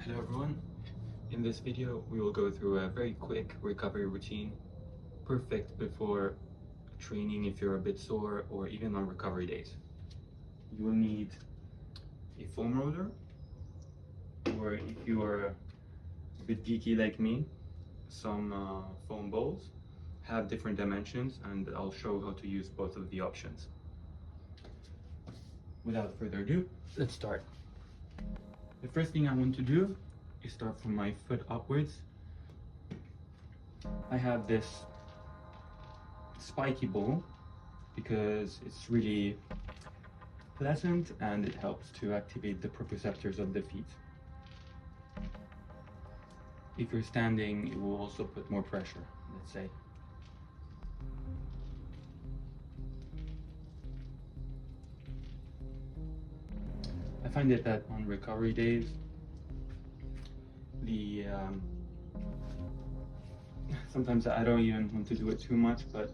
Hello everyone. In this video we will go through a very quick recovery routine, perfect before training if you're a bit sore or even on recovery days. You will need a foam roller, or if you are a bit geeky like me, some foam balls. Have different dimensions and I'll show how to use both of the options. Without further ado, let's start. The first thing I want to do is start from my foot upwards. I have this spiky ball because it's really pleasant and it helps to activate the proprioceptors of the feet. If you're standing, it will also put more pressure, let's say. I find it that on recovery days, sometimes I don't even want to do it too much, but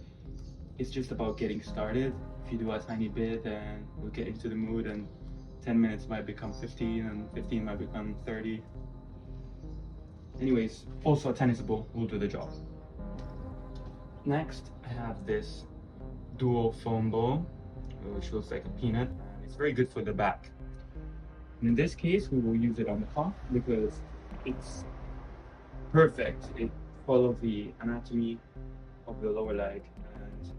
it's just about getting started. If you do a tiny bit, and we'll get into the mood, and 10 minutes might become 15, and 15 might become 30. Anyways, also a tennis ball will do the job. Next, I have this dual foam ball, which looks like a peanut. It's very good for the back. And in this case, we will use it on the top because it's perfect. It follows the anatomy of the lower leg and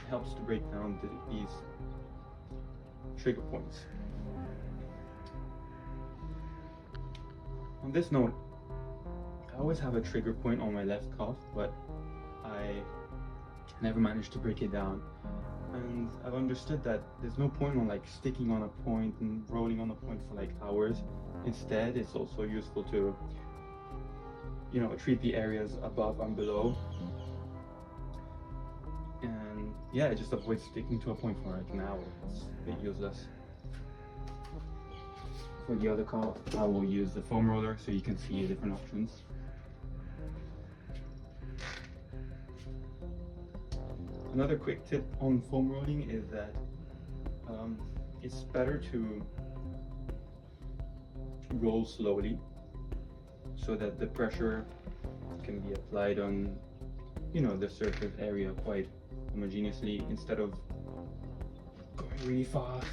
helps to break down these trigger points. On this note, I always have a trigger point on my left calf, but I never managed to break it down. And I've understood that there's no point on like sticking on a point and rolling on a point for like hours. Instead, it's also useful to, treat the areas above and below. And yeah, just avoid sticking to a point for like an hour. It's a bit useless. For the other calf, I will use the foam roller so you can see different options. Another quick tip on foam rolling is that it's better to roll slowly so that the pressure can be applied on, the surface area quite homogeneously. Instead of going really fast,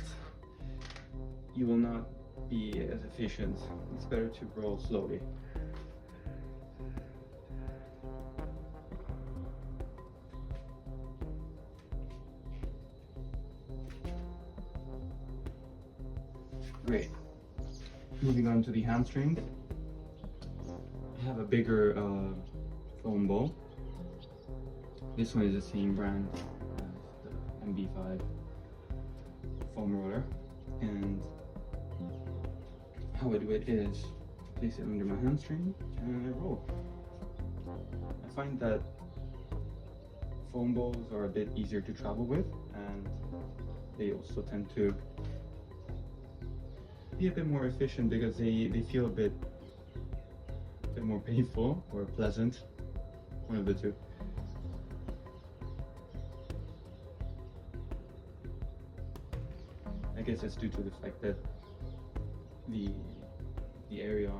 you will not be as efficient. It's better to roll slowly. Great. Moving on to the hamstring. I have a bigger foam ball. This one is the same brand as the MB5 foam roller. And how I do it is place it under my hamstring and I roll. I find that foam balls are a bit easier to travel with, and they also tend to be a bit more efficient because they feel a bit more painful or pleasant, one of the two. I guess it's due to the fact that the area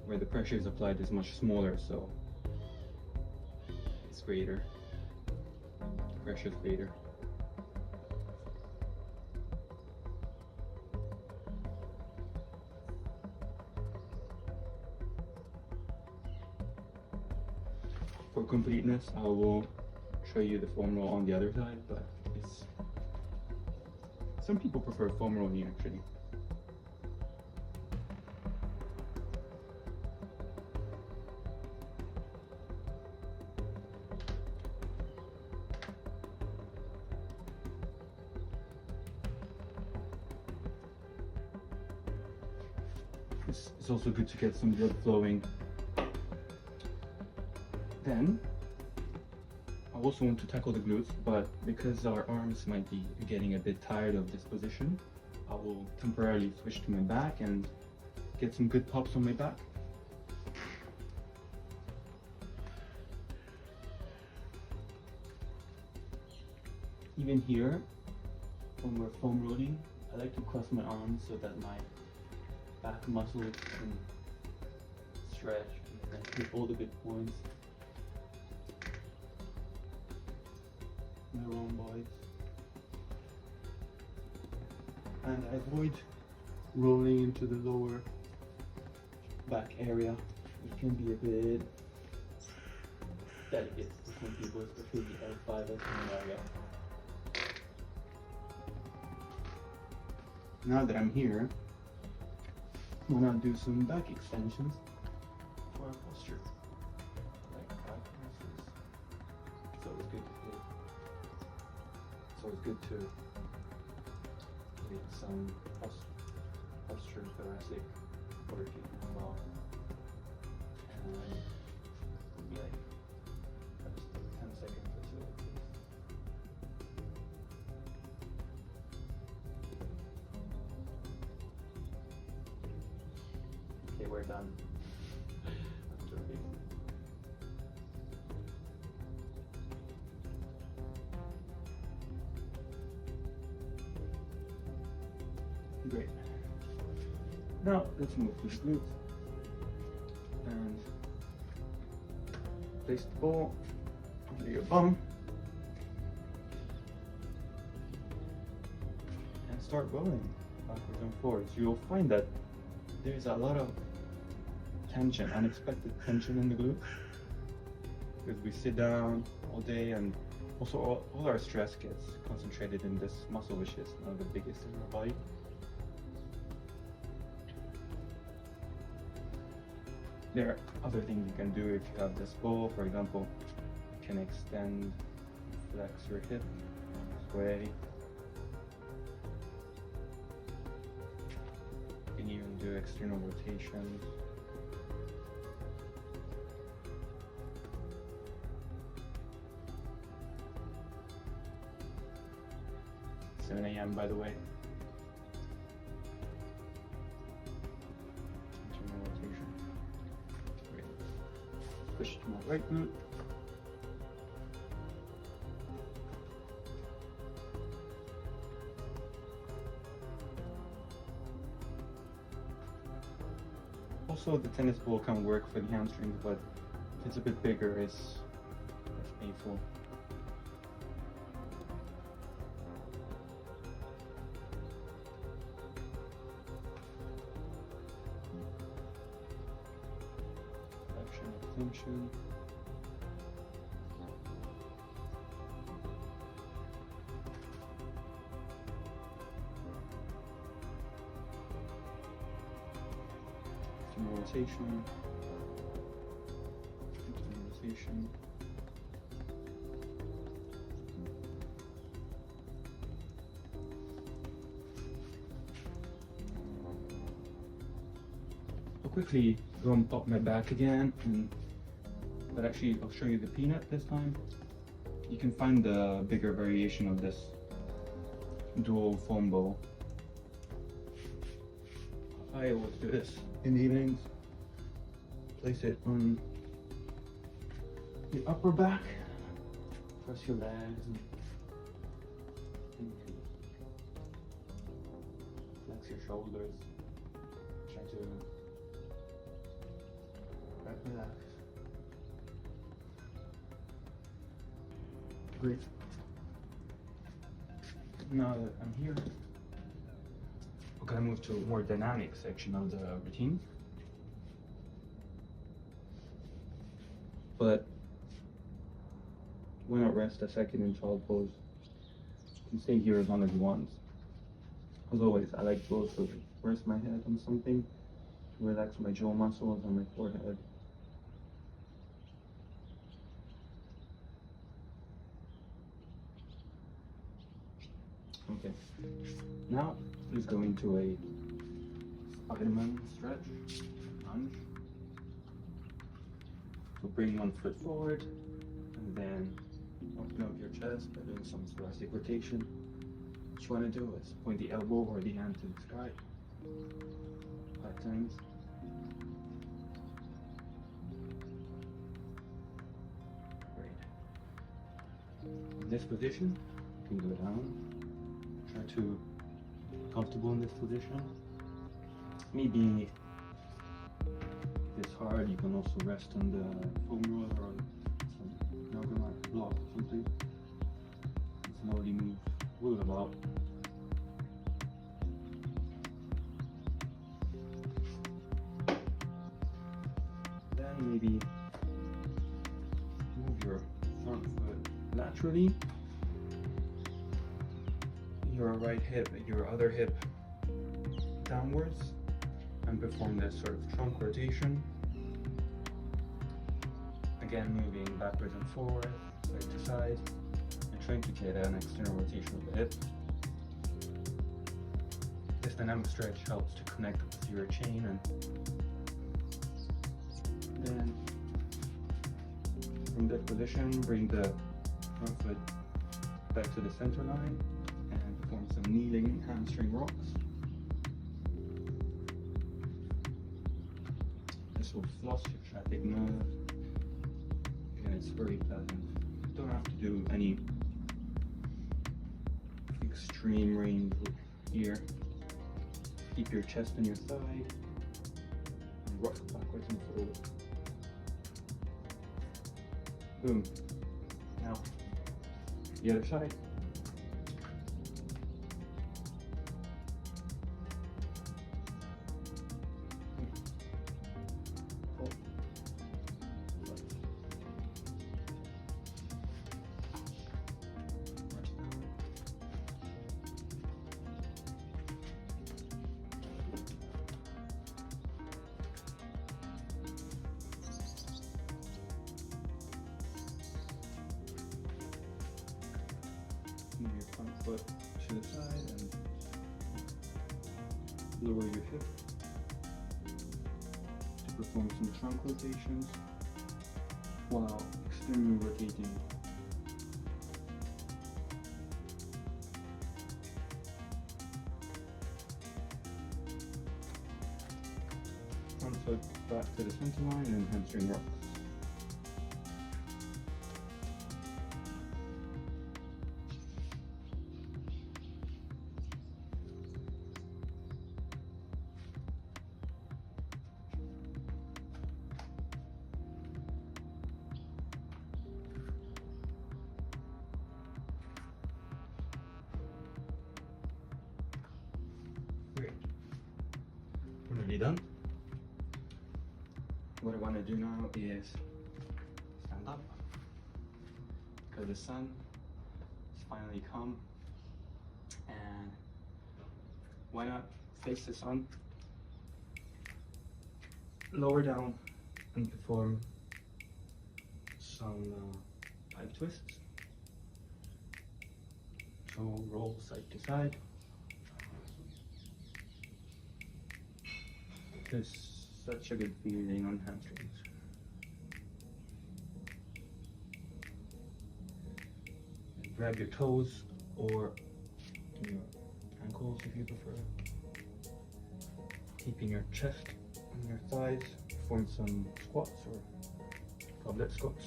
where the pressure is applied is much smaller, so it's greater. The pressure is greater. For completeness, I will show you the foam roll on the other side, but some people prefer foam rolling actually. It's also good to get some blood flowing. Then, I also want to tackle the glutes, but because our arms might be getting a bit tired of this position, I will temporarily switch to my back and get some good pops on my back. Even here, when we're foam rolling, I like to cross my arms so that my back muscles and stretch and hit all the good points. My rhomboids. And avoid rolling into the lower back area. It can be a bit delicate for some people, especially the L5 area. Now that I'm here, I'm gonna do some back extensions for our posture. Like back muscles. It's always good to hit. It's always good to hit some posture thoracic working as well. And maybe like just 10 seconds or so like this. Okay, we're done. I'm joking. Great. Now let's move to the glutes and place the ball under your bum and start rolling backwards and forwards. You'll find that there's a lot of tension, unexpected tension in the glutes, because we sit down all day, and also all our stress gets concentrated in this muscle, which is one of the biggest in our body. There are other things you can do if you have this ball. For example, you can extend, flex your hip this way. You can even do external rotations. It's 7 a.m. by the way. Internal rotation. Great. Push to my right glute. Also, the tennis ball can work for the hamstrings, but if it's a bit bigger, it's less painful. Flexion, extension. Rotation, rotation. I'll quickly go and pop my back again, but actually I'll show you the peanut this time. You can find the bigger variation of this dual foam ball. I always do this in the evenings. Place it on the upper back, press your legs, and flex your shoulders. Try to relax. Great. Now that I'm here, we're gonna move to a more dynamic section of the routine. But why not rest a second in child pose? You can stay here as long as you want. As always, I like to also rest my head on something to relax my jaw muscles and my forehead. Okay, now let's go into a Spider-Man stretch, lunge. So bring one foot forward and then open up your chest by doing some thoracic rotation. What you want to do is point the elbow or the hand to the sky 5 times. Great. In this position, you can go down. Try to be comfortable in this position. maybe if it's hard, you can also rest on the foam roller or some yoga mat block or something. Slowly move about. Then maybe move your front foot laterally, your right hip, your other hip downwards, and perform this sort of trunk rotation. Again, moving backwards and forward, side to side, and trying to get an external rotation of the hip. This dynamic stretch helps to connect with your chain, and then from that position, bring the front foot back to the center line and perform some kneeling hamstring rocks. This will floss your sciatic nerve, and it's very pleasant. You don't have to do any extreme range here. Keep your chest on your thigh and rock backwards and forward. Boom. Now, the other side. Move your front foot to the side and lower your hip to perform some trunk rotations while externally rotating. Front foot back to the center line and hamstring rocks. Great. We're nearly done. What I want to do now is stand up because the sun has finally come, and why not face the sun, lower down and perform some pike twists. So roll side to side. There's such a good feeling on hamstrings. Grab your toes or your ankles if you prefer. Keeping your chest on your thighs. Form some squats or goblet squats.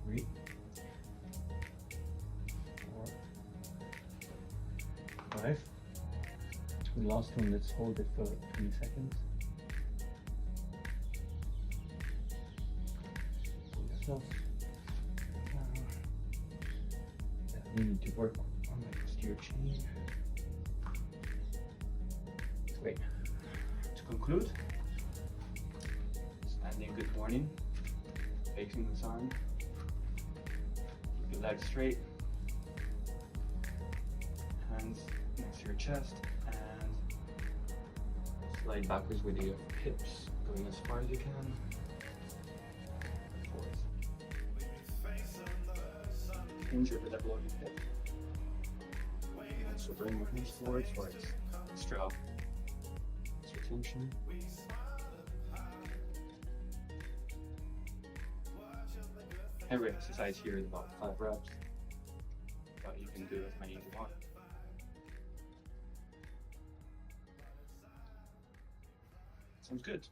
3, 4, 5. The last one, let's hold it for 20 seconds. Pull yourself down. Yeah, we need to work on the posterior chain. Great. To conclude, standing good morning, facing the sun, keep your legs straight, hands next to your chest, slide backwards with your hips, going as far as you can. Forwards. Hinge over the below your hip. And so bring your hips forwards for extra tension. Every exercise here is about 5 reps, but you can do as many as you want. Sounds good.